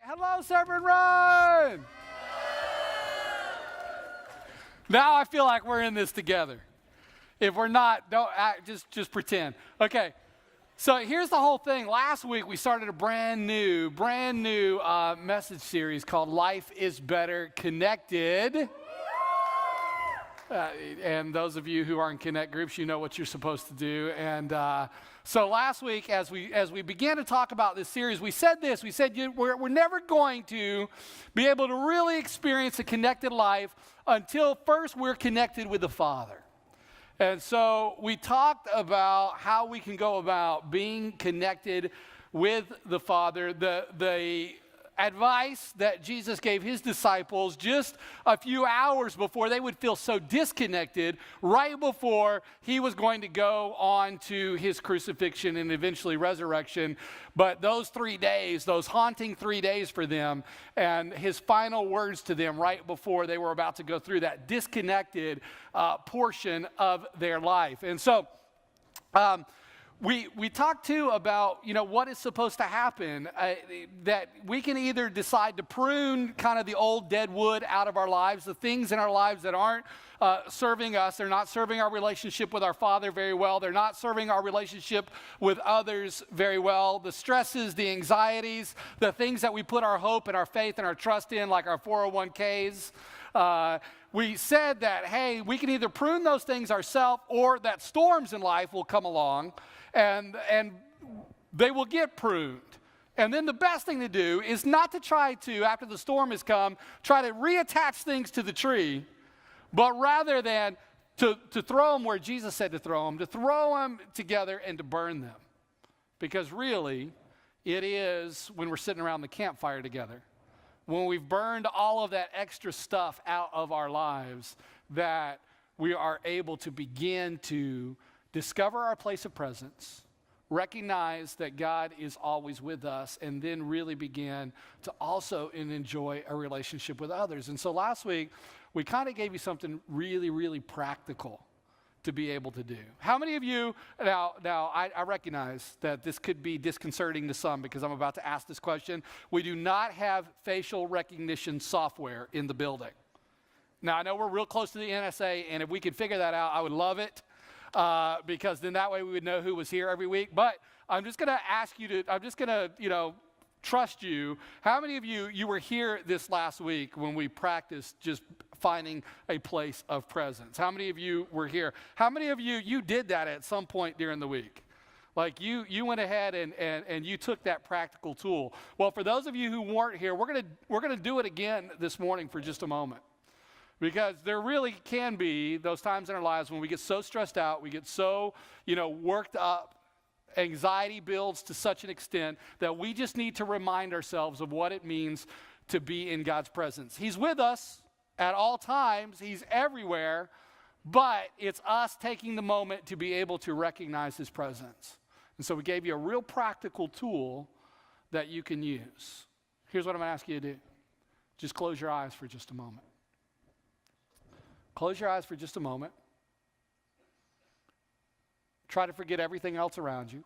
Hello, Severn Run! Now I feel like we're in this together. If we're not, don't act, just pretend. Okay, so here's the whole thing. Last week we started a brand new message series called Life is Better Connected. And those of you who are in Connect groups, you know what you're supposed to do. And so last week, as we began to talk about this series, we said this. We said we're never going to be able to really experience a connected life until first we're connected with the Father. And so we talked about how we can go about being connected with the Father. The advice that Jesus gave his disciples just a few hours before they would feel so disconnected, right before he was going to go on to his crucifixion and eventually resurrection. But those 3 days, those haunting 3 days for them, and his final words to them right before they were about to go through that disconnected portion of their life. And so We talked too about, what is supposed to happen, that we can either decide to prune kind of the old dead wood out of our lives, the things in our lives that aren't serving us. They're not serving our relationship with our Father very well. They're not serving our relationship with others very well. The stresses, the anxieties, the things that we put our hope and our faith and our trust in, like our 401ks. We said that, hey, we can either prune those things ourselves, or that storms in life will come along and they will get pruned. And then the best thing to do is not to try to, after the storm has come, try to reattach things to the tree, but rather than to throw them where Jesus said to throw them together and to burn them. Because really, it is when we're sitting around the campfire together, when we've burned all of that extra stuff out of our lives, that we are able to begin to discover our place of presence, recognize that God is always with us, and then really begin to also enjoy a relationship with others. And so last week, we kind of gave you something really, really practical to be able to do. How many of you, now I recognize that this could be disconcerting to some because I'm about to ask this question. We do not have facial recognition software in the building. Now, I know we're real close to the NSA, and if we could figure that out, I would love it, because then that way we would know who was here every week. But I'm just going to ask you to, trust you. How many of you were here this last week when we practiced just finding a place of presence? How many of you were here? How many of you did that at some point during the week? Like you went ahead and you took that practical tool. Well, for those of you who weren't here, we're gonna do it again this morning for just a moment. Because there really can be those times in our lives when we get so stressed out, we get so, worked up, anxiety builds to such an extent that we just need to remind ourselves of what it means to be in God's presence. He's with us at all times. He's everywhere, but it's us taking the moment to be able to recognize his presence. And so we gave you a real practical tool that you can use. Here's what I'm going to ask you to do. Just close your eyes for just a moment. Close your eyes for just a moment. Try to forget everything else around you.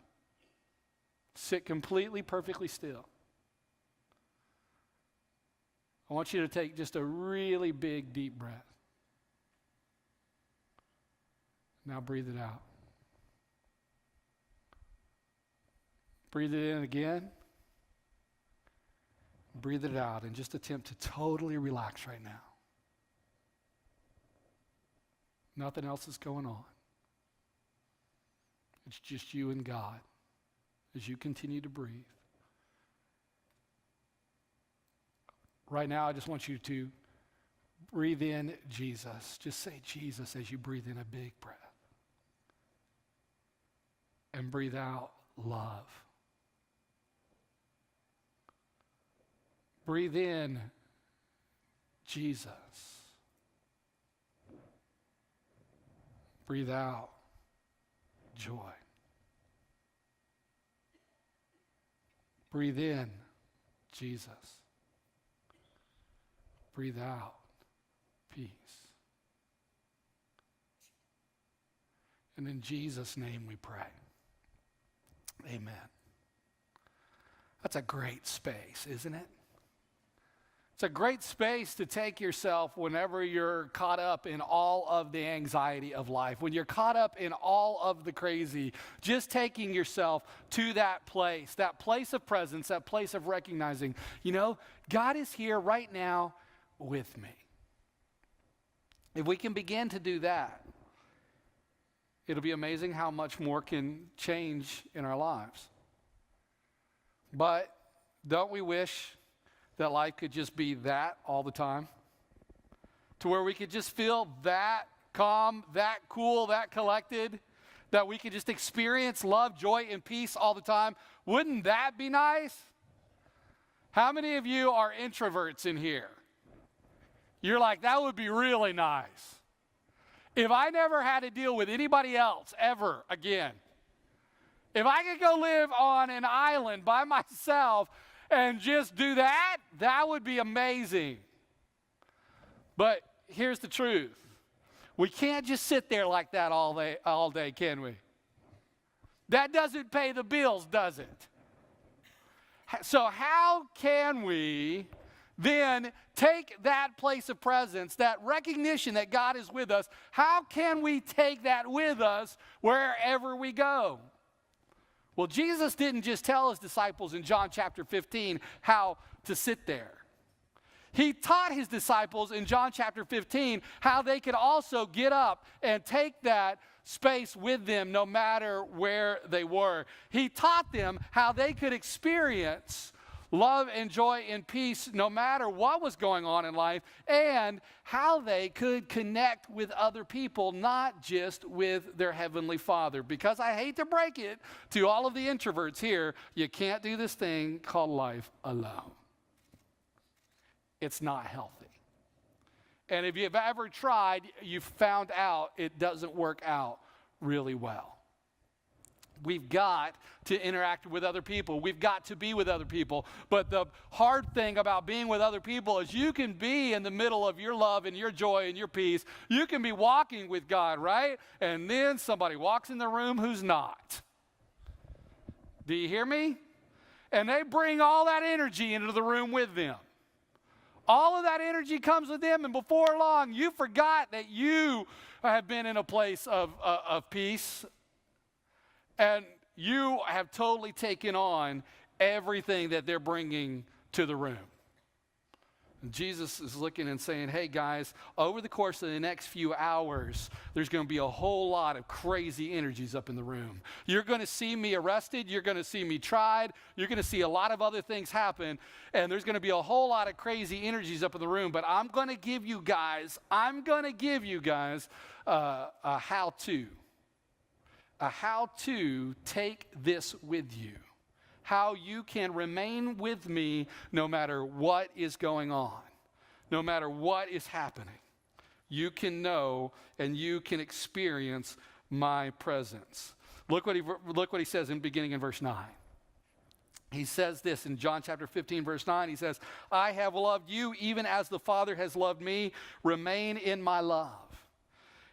Sit completely, perfectly still. I want you to take just a really big, deep breath. Now breathe it out. Breathe it in again. Breathe it out, and just attempt to totally relax right now. Nothing else is going on. It's just you and God as you continue to breathe. Right now, I just want you to breathe in Jesus. Just say Jesus as you breathe in a big breath. And breathe out love. Breathe in Jesus. Breathe out joy. Breathe in Jesus. Breathe out peace. And in Jesus' name we pray. Amen. That's a great space, isn't it? It's a great space to take yourself whenever you're caught up in all of the anxiety of life. When you're caught up in all of the crazy, just taking yourself to that place of presence, that place of recognizing, God is here right now with me. If we can begin to do that, it'll be amazing how much more can change in our lives. But don't we wish that life could just be that all the time? To where we could just feel that calm, that cool, that collected, that we could just experience love, joy, and peace all the time. Wouldn't that be nice? How many of you are introverts in here? You're like, that would be really nice. If I never had to deal with anybody else ever again, if I could go live on an island by myself and just do that, that would be amazing. But here's the truth. We can't just sit there like that all day, can we? That doesn't pay the bills, does it? So how can we then take that place of presence, that recognition that God is with us, how can we take that with us wherever we go? Well, Jesus didn't just tell his disciples in John chapter 15 how to sit there. He taught his disciples in John chapter 15 how they could also get up and take that space with them no matter where they were. He taught them how they could experience love and joy and peace no matter what was going on in life, and how they could connect with other people, not just with their Heavenly Father. Because I hate to break it to all of the introverts here, you can't do this thing called life alone. It's not healthy. And if you've ever tried, you've found out it doesn't work out really well. We've got to interact with other people. We've got to be with other people. But the hard thing about being with other people is you can be in the middle of your love and your joy and your peace. You can be walking with God, right? And then somebody walks in the room who's not. Do you hear me? And they bring all that energy into the room with them. All of that energy comes with them, and before long, you forgot that you have been in a place of peace. And you have totally taken on everything that they're bringing to the room. And Jesus is looking and saying, hey guys, over the course of the next few hours, there's going to be a whole lot of crazy energies up in the room. You're going to see me arrested. You're going to see me tried. You're going to see a lot of other things happen. And there's going to be a whole lot of crazy energies up in the room. But I'm going to give you guys a how-to. A how to take this with you. How you can remain with me no matter what is going on, no matter what is happening. You can know and you can experience my presence. Look what he says beginning in verse 9. He says this in John chapter 15, verse 9. He says, I have loved you even as the Father has loved me. Remain in my love.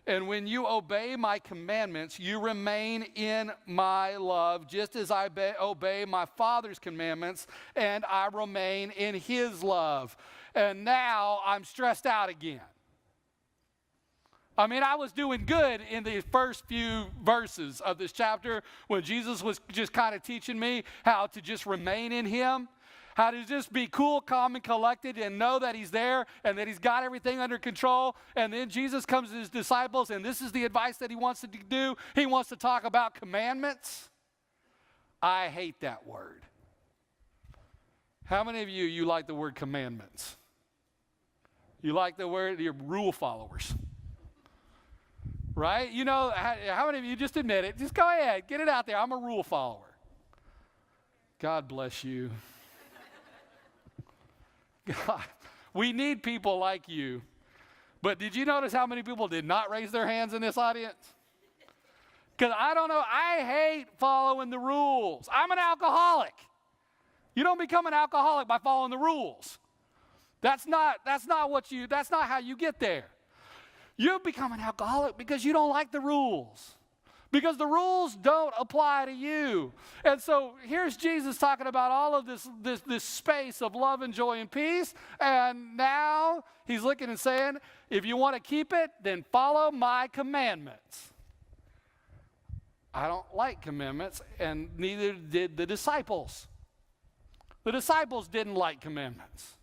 And when you obey my commandments, you remain in my love, just as I obey my Father's commandments, and I remain in his love. And now I'm stressed out again. I mean, I was doing good in the first few verses of this chapter when Jesus was just kind of teaching me how to just remain in him. How to just be cool, calm, and collected and know that he's there and that he's got everything under control. And then Jesus comes to his disciples, and this is the advice that he wants to do. He wants to talk about commandments. I hate that word. How many of you like the word commandments? You like the word, you're rule followers. Right? You know, how many of you just admit it? Just go ahead, get it out there. I'm a rule follower. God bless you. God, we need people like you. But did you notice how many people did not raise their hands in this audience? Because I don't know, I hate following the rules. I'm an alcoholic. You don't become an alcoholic by following the rules. That's not how you get there. You become an alcoholic because you don't like the rules. because the rules don't apply to you. And so here's Jesus talking about all of this space of love and joy and peace. And now he's looking and saying, if you want to keep it, then follow my commandments. I don't like commandments, and neither did the disciples. The disciples didn't like commandments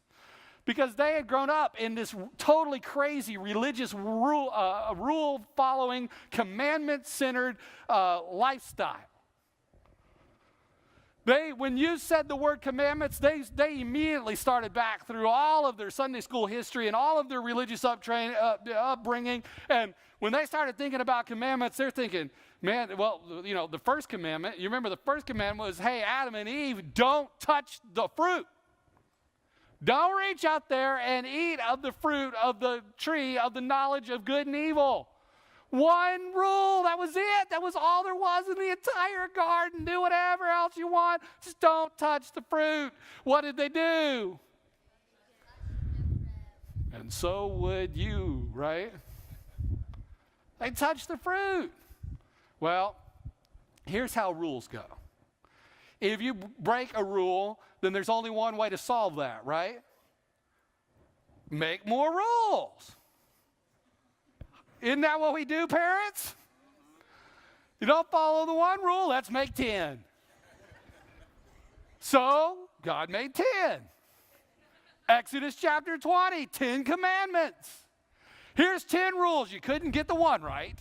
because they had grown up in this totally crazy religious rule-following, commandment-centered lifestyle. When you said the word commandments, they immediately started back through all of their Sunday school history and all of their religious upbringing. And when they started thinking about commandments, they're thinking, man, well, the first commandment, you remember the first commandment was, hey, Adam and Eve, don't touch the fruit. Don't reach out there and eat of the fruit of the tree of the knowledge of good and evil. One rule, that was it. That was all there was in the entire garden. Do whatever else you want. Just don't touch the fruit. What did they do? And so would you, right? They touched the fruit. Well, here's how rules go. If you break a rule, then there's only one way to solve that, right? Make more rules. Isn't that what we do, parents? You don't follow the one rule, let's make 10. So, God made 10. Exodus chapter 20, 10 commandments. Here's 10 rules. You couldn't get the one right.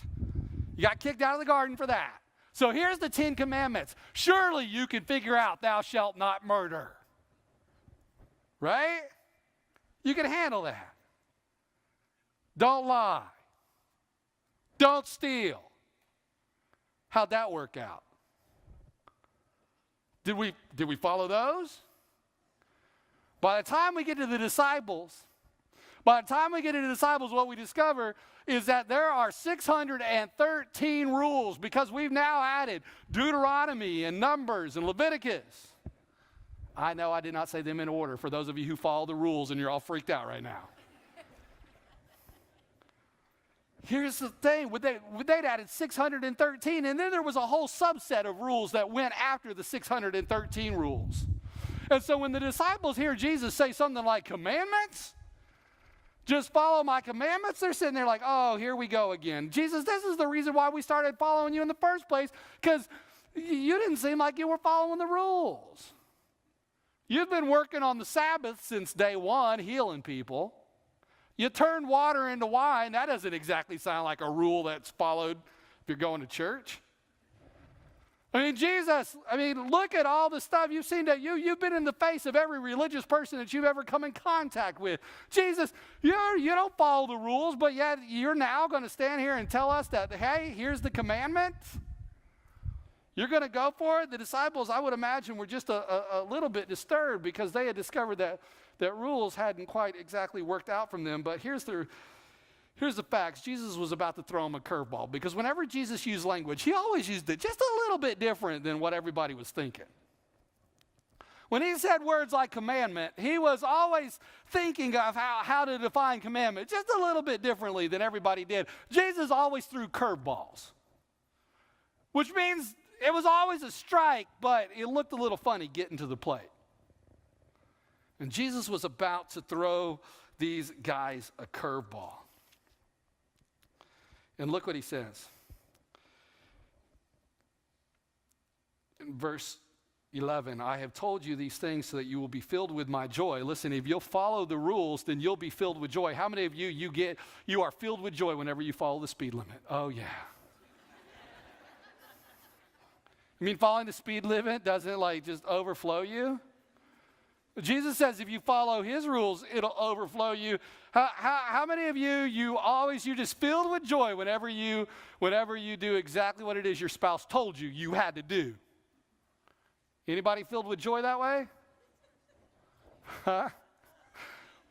You got kicked out of the garden for that. So here's the 10 commandments. Surely you can figure out thou shalt not murder. Right? You can handle that. Don't lie. Don't steal. How'd that work out? Did we follow those? By the time we get to the disciples, what we discover is that there are 613 rules because we've now added Deuteronomy and Numbers and Leviticus. I know I did not say them in order for those of you who follow the rules and you're all freaked out right now. Here's the thing, they'd added 613, and then there was a whole subset of rules that went after the 613 rules. And so when the disciples hear Jesus say something like commandments, just follow my commandments, they're sitting there like, oh, here we go again. Jesus, this is the reason why we started following you in the first place, because you didn't seem like you were following the rules. You've been working on the Sabbath since day one, healing people. You turned water into wine. That doesn't exactly sound like a rule that's followed if you're going to church. I mean, Jesus, look at all the stuff you've seen that you've been in the face of every religious person that you've ever come in contact with. Jesus, you don't follow the rules, but yet you're now going to stand here and tell us that, hey, here's the commandment. You're going to go for it? The disciples, I would imagine, were just a little bit disturbed because they had discovered that rules hadn't quite exactly worked out from them. But here's the facts. Jesus was about to throw them a curveball because whenever Jesus used language, he always used it just a little bit different than what everybody was thinking. When he said words like commandment, he was always thinking of how to define commandment just a little bit differently than everybody did. Jesus always threw curveballs, which means it was always a strike, but it looked a little funny getting to the plate. And Jesus was about to throw these guys a curveball. And look what he says. In verse 11, I have told you these things so that you will be filled with my joy. Listen, if you'll follow the rules, then you'll be filled with joy. How many of you are filled with joy whenever you follow the speed limit? Oh, yeah. You mean following the speed limit doesn't just overflow you? Jesus says if you follow his rules, it'll overflow you. How many of you're just filled with joy whenever you do exactly what it is your spouse told you had to do? Anybody filled with joy that way? Huh?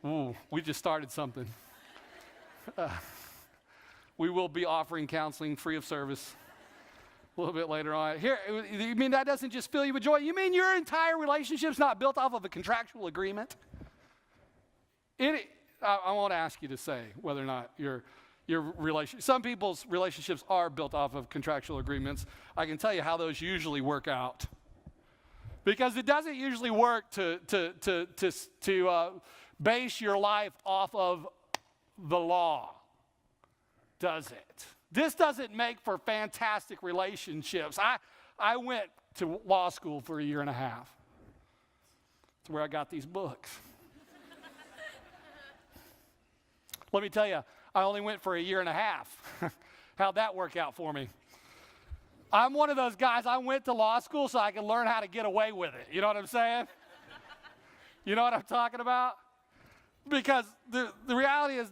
Ooh, we just started something. We will be offering counseling free of service a little bit later on. Here, you mean that doesn't just fill you with joy? You mean your entire relationship's not built off of a contractual agreement? I won't ask you to say whether or not your Some people's relationships are built off of contractual agreements. I can tell you how those usually work out. Because it doesn't usually work to base your life off of the law, does it? This doesn't make for fantastic relationships. I went to law school for 1.5 years. That's where I got these books. Let me tell you, I only went for 1.5 years. How'd that work out for me? I'm one of those guys, I went to law school so I could learn how to get away with it. You know what I'm saying? You know what I'm talking about? Because the reality is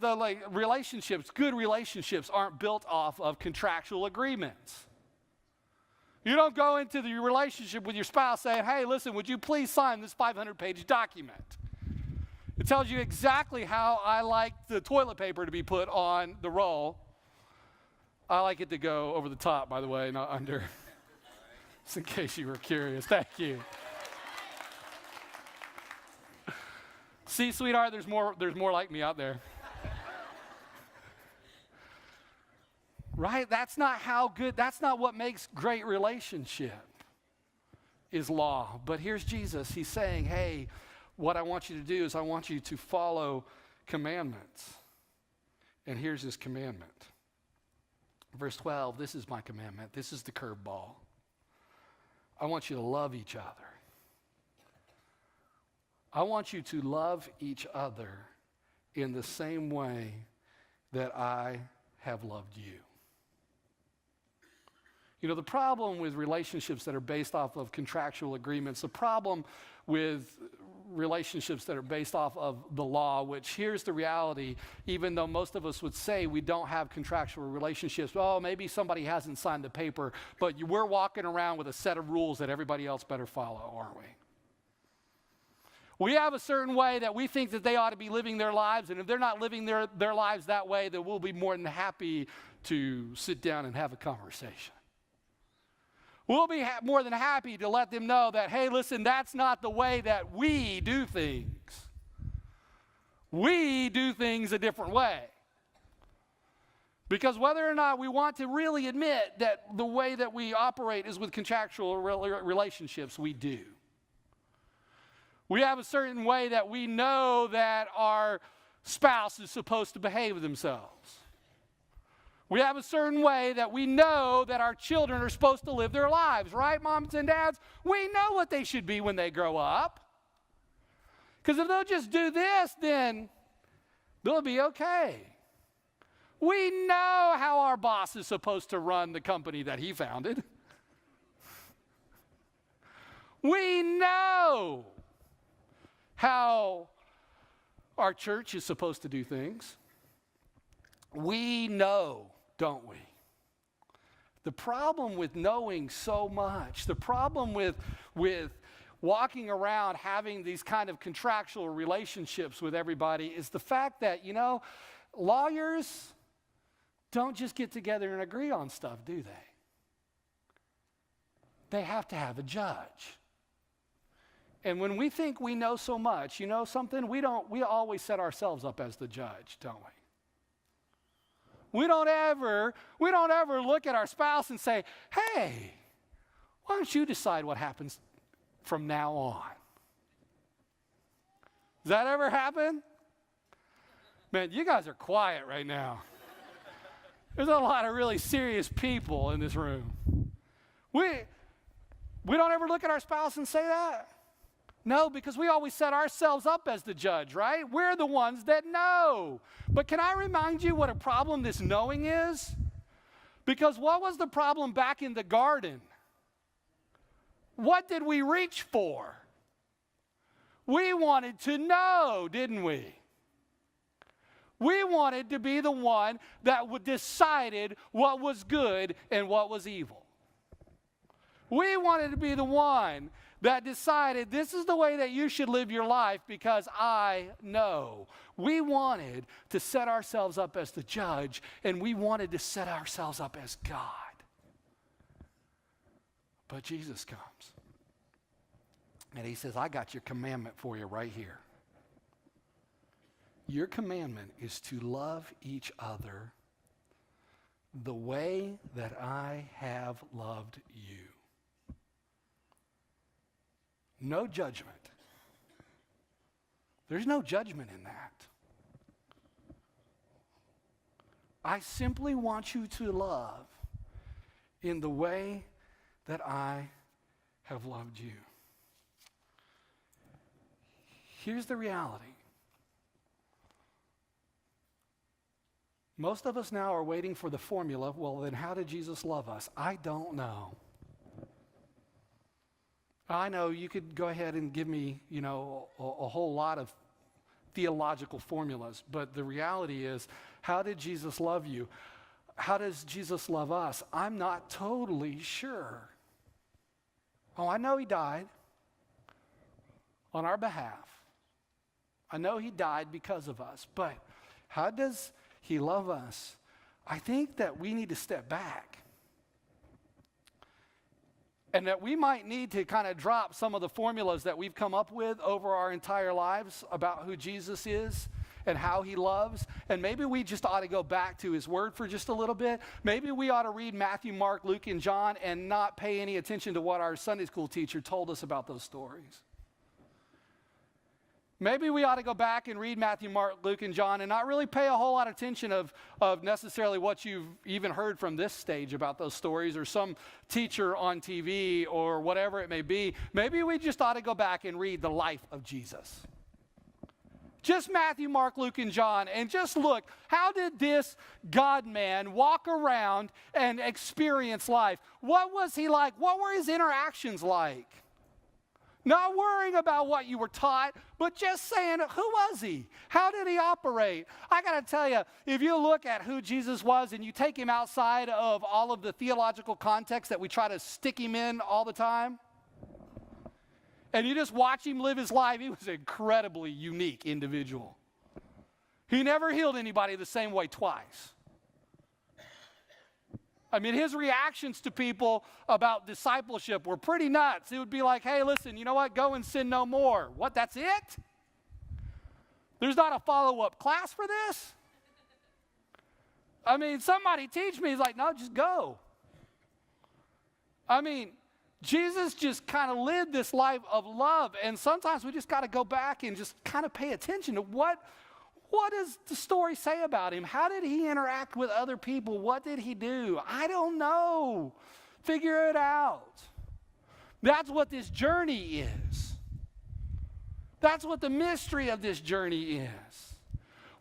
relationships, good relationships aren't built off of contractual agreements. You don't go into the relationship with your spouse saying, hey, listen, would you please sign this 500-page document? It tells you exactly how I like the toilet paper to be put on the roll. I like it to go over the top, by the way, not under. Just in case you were curious. Thank you. See, sweetheart, there's more like me out there. Right? That's not what makes great relationship is law. But here's Jesus. He's saying, hey, what I want you to do is I want you to follow commandments. And here's his commandment. Verse 12, this is my commandment. This is the curveball. I want you to love each other. I want you to love each other in the same way that I have loved you. You know, the problem with relationships that are based off of contractual agreements, the problem with relationships that are based off of the law, which here's the reality, even though most of us would say we don't have contractual relationships, oh, maybe somebody hasn't signed the paper, but we're walking around with a set of rules that everybody else better follow, aren't we? We have a certain way that we think that they ought to be living their lives, and if they're not living their lives that way, then we'll be more than happy to sit down and have a conversation. We'll be more than happy to let them know that, hey, listen, that's not the way that we do things. We do things a different way. Because whether or not we want to really admit that the way that we operate is with contractual relationships, we do. We have a certain way that we know that our spouse is supposed to behave themselves. We have a certain way that we know that our children are supposed to live their lives, right, moms and dads? We know what they should be when they grow up. Because if they'll just do this, then they'll be okay. We know how our boss is supposed to run the company that he founded. We know how our church is supposed to do things. We know, don't we? The problem with knowing so much, the problem with walking around having these kind of contractual relationships with everybody is the fact that, you know, lawyers don't just get together and agree on stuff, do they? They have to have a judge. And when we think we know so much, you know something? We always set ourselves up as the judge, don't we? We don't ever look at our spouse and say, hey, why don't you decide what happens from now on? Does that ever happen? Man, you guys are quiet right now. There's a lot of really serious people in this room. We don't ever look at our spouse and say that. No, because we always set ourselves up as the judge, right? We're the ones that know. But can I remind you what a problem this knowing is? Because what was the problem back in the garden? What did we reach for? We wanted to know, didn't we? We wanted to be the one that decided what was good and what was evil. We wanted to be the one that decided this is the way that you should live your life because I know. We wanted to set ourselves up as the judge, and we wanted to set ourselves up as God. But Jesus comes, and he says, I got your commandment for you right here. Your commandment is to love each other the way that I have loved you. No judgment. There's no judgment in that. I simply want you to love in the way that I have loved you. Here's the reality. Most of us now are waiting for the formula. Well, then how did Jesus love us? I don't know. I know you could go ahead and give me, a whole lot of theological formulas, but the reality is, how did Jesus love you? How does Jesus love us? I'm not totally sure. Oh, I know he died on our behalf. I know he died because of us, but how does he love us? I think that we need to step back. And that we might need to kind of drop some of the formulas that we've come up with over our entire lives about who Jesus is and how he loves. And maybe we just ought to go back to his word for just a little bit. Maybe we ought to read Matthew, Mark, Luke, and John and not pay any attention to what our Sunday school teacher told us about those stories. Maybe we ought to go back and read Matthew, Mark, Luke, and John and not really pay a whole lot of attention of necessarily what you've even heard from this stage about those stories or some teacher on TV or whatever it may be. Maybe we just ought to go back and read the life of Jesus. Just Matthew, Mark, Luke, and John, and just look, how did this God-man walk around and experience life? What was he like? What were his interactions like? Not worrying about what you were taught, but just saying, who was he? How did he operate? I got to tell you, if you look at who Jesus was and you take him outside of all of the theological context that we try to stick him in all the time, and you just watch him live his life, he was an incredibly unique individual. He never healed anybody the same way twice. I mean, his reactions to people about discipleship were pretty nuts. It would be like, hey, listen, you know what? Go and sin no more. What, that's it? There's not a follow-up class for this? I mean, somebody teach me. He's like, no, just go. I mean, Jesus just kind of lived this life of love, and sometimes we just got to go back and just kind of pay attention to what does the story say about him? How did he interact with other people? What did he do? I don't know. Figure it out. That's what this journey is. That's what the mystery of this journey is.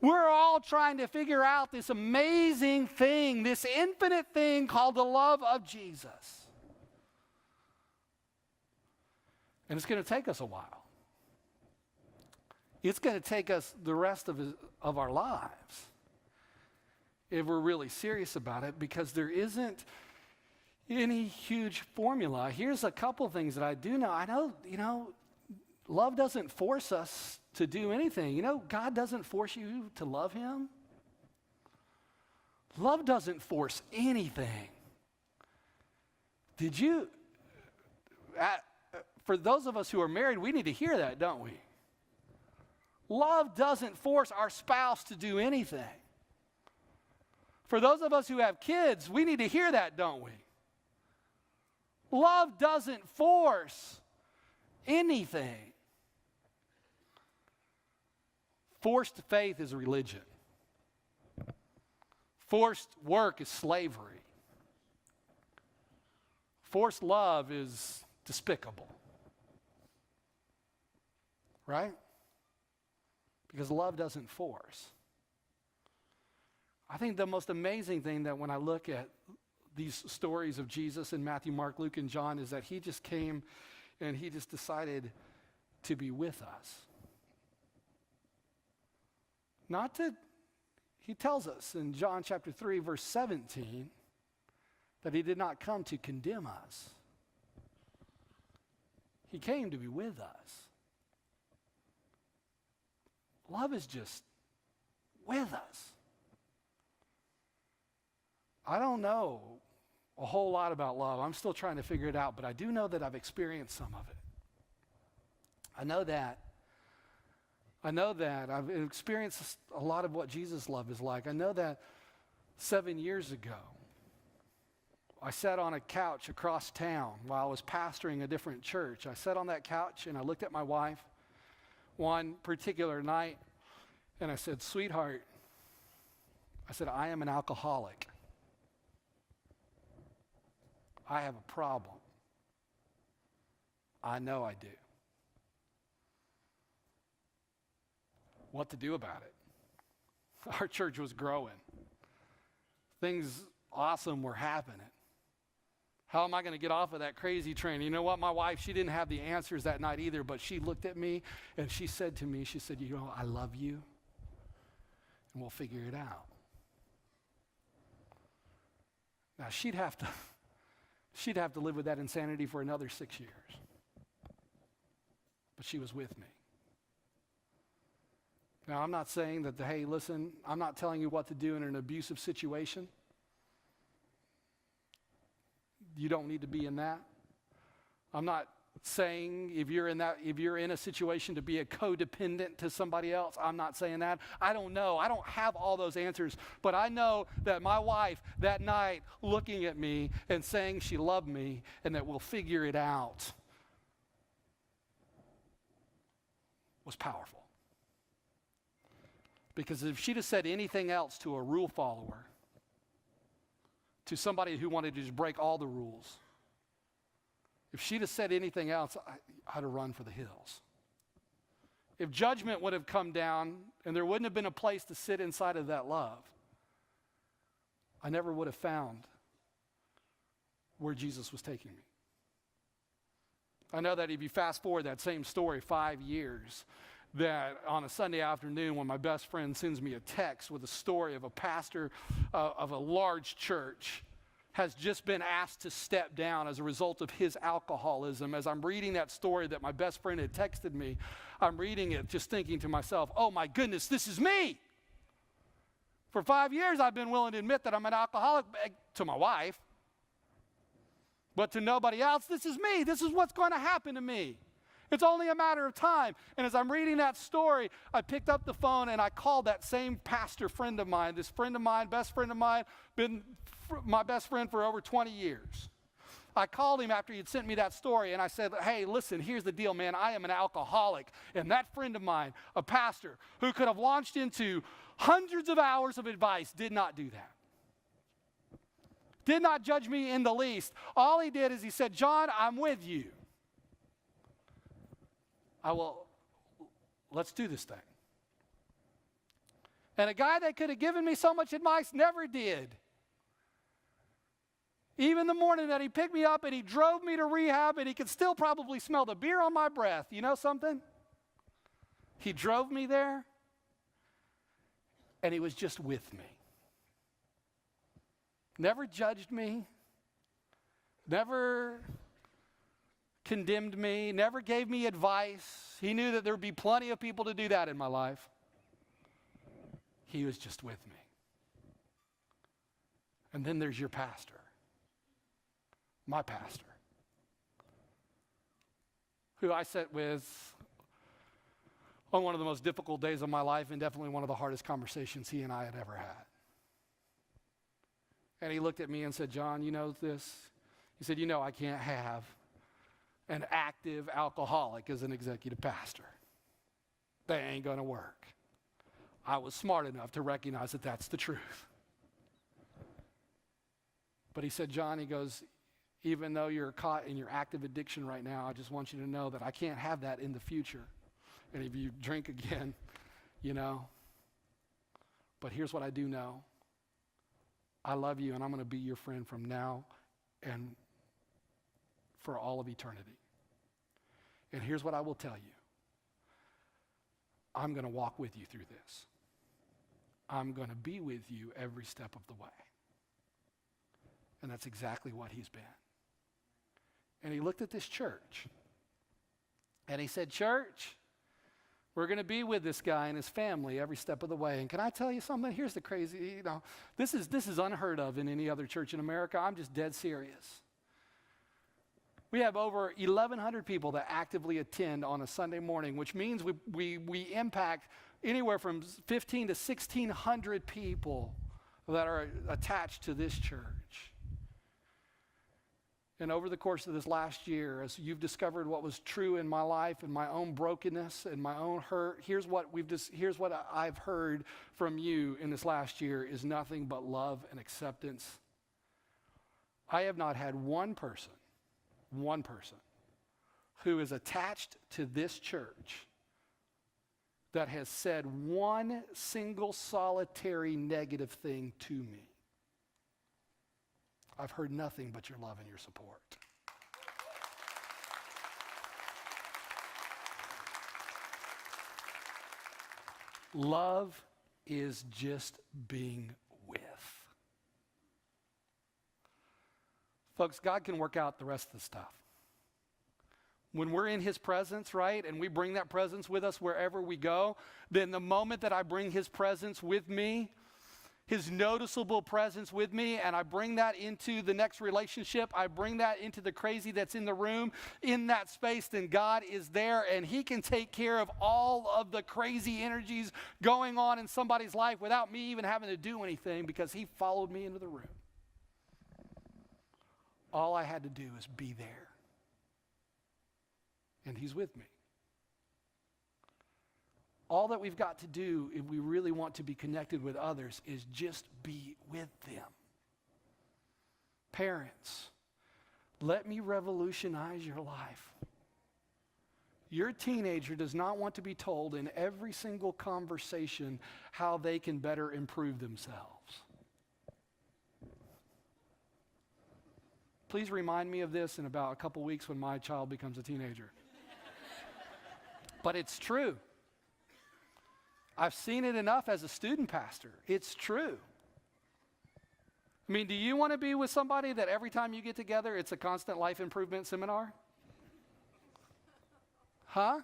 We're all trying to figure out this amazing thing, this infinite thing called the love of Jesus. And it's going to take us a while. It's going to take us the rest of our lives if we're really serious about it, because there isn't any huge formula. Here's a couple things that I do know. I know, love doesn't force us to do anything. God doesn't force you to love him. Love doesn't force anything. For those of us who are married, we need to hear that, don't we? Love doesn't force our spouse to do anything. For those of us who have kids, we need to hear that, don't we? Love doesn't force anything. Forced faith is religion. Forced work is slavery. Forced love is despicable. Right? Because love doesn't force. I think the most amazing thing that when I look at these stories of Jesus in Matthew, Mark, Luke, and John is that he just came and he just decided to be with us. He tells us in John chapter 3, verse 17, that he did not come to condemn us. He came to be with us. Love is just with us. I don't know a whole lot about love. I'm still trying to figure it out, but I do know that I've experienced some of it. I know that I've experienced a lot of what Jesus' love is like. I know that 7 years ago, I sat on a couch across town while I was pastoring a different church. I sat on that couch and I looked at my wife one particular night and I said, "Sweetheart," I said, "I am an alcoholic. I have a problem. I know I do. What to do about it?" Our church was growing. Things awesome were happening. How am I going to get off of that crazy train? You know what? My wife, she didn't have the answers that night either, but she looked at me and she said to me, she said, "You know, I love you and we'll figure it out." Now she'd have to live with that insanity for another 6 years. But she was with me. Now, I'm not saying that, hey, listen, I'm not telling you what to do in an abusive situation. You don't need to be in that. I'm not saying if you're in a situation to be a codependent to somebody else. I'm not saying that. I don't know. I don't have all those answers. But I know that my wife that night looking at me and saying she loved me and that we'll figure it out was powerful. Because if she'd have said anything else to a rule follower, to somebody who wanted to just break all the rules, if she'd have said anything else, I'd have run for the hills. If judgment would have come down and there wouldn't have been a place to sit inside of that love, I never would have found where Jesus was taking me. I know that if you fast forward that same story 5 years, that on a Sunday afternoon when my best friend sends me a text with a story of a pastor of a large church has just been asked to step down as a result of his alcoholism. As I'm reading that story that my best friend had texted me, I'm reading it just thinking to myself, oh my goodness, this is me. For 5 years I've been willing to admit that I'm an alcoholic to my wife, but to nobody else, this is me. This is what's going to happen to me. It's only a matter of time. And as I'm reading that story, I picked up the phone and I called that same pastor friend of mine, this friend of mine, best friend of mine, been my best friend for over 20 years. I called him after he had sent me that story and I said, "Hey, listen, here's the deal, man. I am an alcoholic." And that friend of mine, a pastor who could have launched into hundreds of hours of advice, did not do that. Did not judge me in the least. All he did is he said, "John, I'm with you. Let's do this thing." And a guy that could have given me so much advice never did. Even the morning that he picked me up and he drove me to rehab and he could still probably smell the beer on my breath. You know something? He drove me there and he was just with me. Never judged me. Never condemned me, never gave me advice. He knew that there would be plenty of people to do that in my life. He was just with me. And then there's your pastor, my pastor, who I sat with on one of the most difficult days of my life and definitely one of the hardest conversations he and I had ever had. And he looked at me and said, "John, you know this?" He said, "You know I can't have an active alcoholic as an executive pastor. That ain't gonna work." I was smart enough to recognize that that's the truth. But he said, "John," he goes, "even though you're caught in your active addiction right now, I just want you to know that I can't have that in the future. And if you drink again, you know, but here's what I do know. I love you and I'm gonna be your friend from now and for all of eternity. And here's what I will tell you. I'm going to walk with you through this. I'm going to be with you every step of the way." And that's exactly what he's been. And he looked at this church and he said, "Church, we're going to be with this guy and his family every step of the way." And can I tell you something? Here's the crazy, this is unheard of in any other church in America. I'm just dead serious. We have over 1,100 people that actively attend on a Sunday morning, which means we impact anywhere from 1,500 to 1,600 people that are attached to this church. And over the course of this last year, as you've discovered what was true in my life and my own brokenness and my own hurt, here's what I've heard from you in this last year is nothing but love and acceptance. I have not had one person who is attached to this church that has said one single solitary negative thing to me. I've heard nothing but your love and your support. Love is just being with. Folks, God can work out the rest of the stuff. When we're in his presence, right, and we bring that presence with us wherever we go, then the moment that I bring his presence with me, his noticeable presence with me, and I bring that into the next relationship, I bring that into the crazy that's in the room, in that space, then God is there, and he can take care of all of the crazy energies going on in somebody's life without me even having to do anything, because he followed me into the room. All I had to do is be there. And he's with me. All that we've got to do if we really want to be connected with others is just be with them. Parents, let me revolutionize your life. Your teenager does not want to be told in every single conversation how they can better improve themselves. Please remind me of this in about a couple weeks when my child becomes a teenager. But it's true. I've seen it enough as a student pastor. It's true. I mean, do you want to be with somebody that every time you get together, it's a constant life improvement seminar? Huh?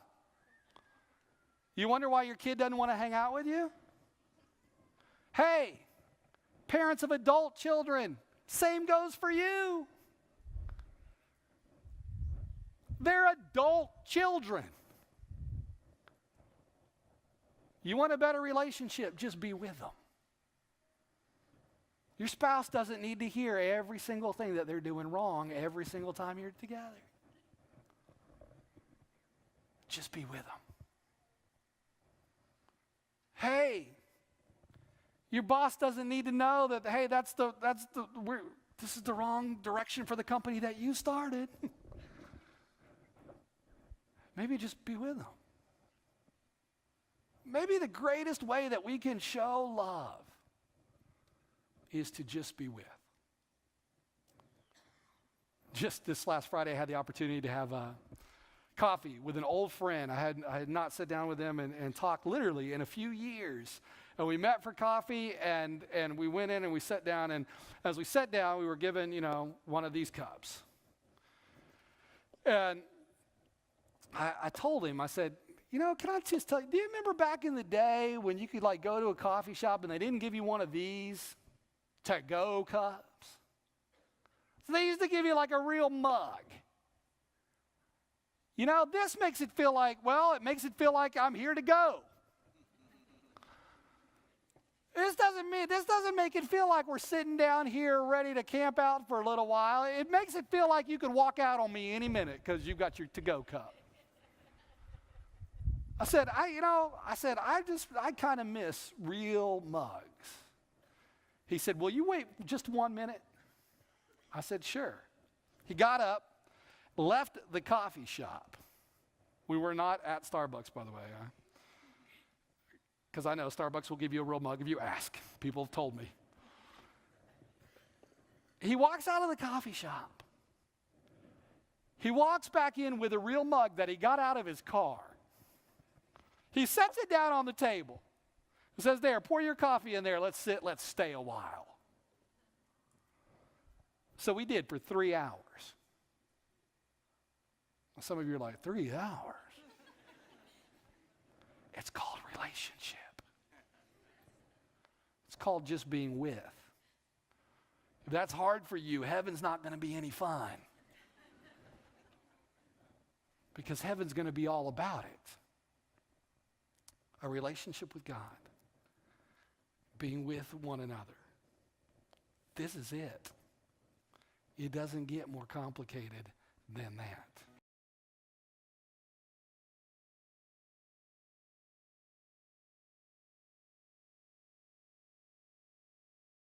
You wonder why your kid doesn't want to hang out with you? Hey, parents of adult children, same goes for you. They're adult children. You want a better relationship, just be with them. Your spouse doesn't need to hear every single thing that they're doing wrong every single time you're together. Just be with them. Hey, your boss doesn't need to know that, hey, this is the wrong direction for the company that you started. Maybe just be with them. Maybe the greatest way that we can show love is to just be with. Just this last Friday, I had the opportunity to have coffee with an old friend. I had not sat down with them and talked literally in a few years. And we met for coffee, and we went in and we sat down. And as we sat down, we were given, one of these cups. And I told him, I said, can I just tell you, do you remember back in the day when you could go to a coffee shop and they didn't give you one of these to-go cups? So they used to give you a real mug. This makes it feel like I'm here to go. This doesn't make it feel like we're sitting down here ready to camp out for a little while. It makes it feel like you could walk out on me any minute because you've got your to-go cup. I said, I kind of miss real mugs. He said, will you wait just 1 minute? I said, sure. He got up, left the coffee shop. We were not at Starbucks, by the way. Because I know Starbucks will give you a real mug if you ask. People have told me. He walks out of the coffee shop. He walks back in with a real mug that he got out of his car. He sets it down on the table. He says, there, pour your coffee in there. Let's sit, let's stay a while. So we did for 3 hours. Some of you are like, 3 hours? It's called relationship. It's called just being with. If that's hard for you, heaven's not going to be any fun. Because heaven's going to be all about it. A relationship with God. Being with one another. This is it. It doesn't get more complicated than that.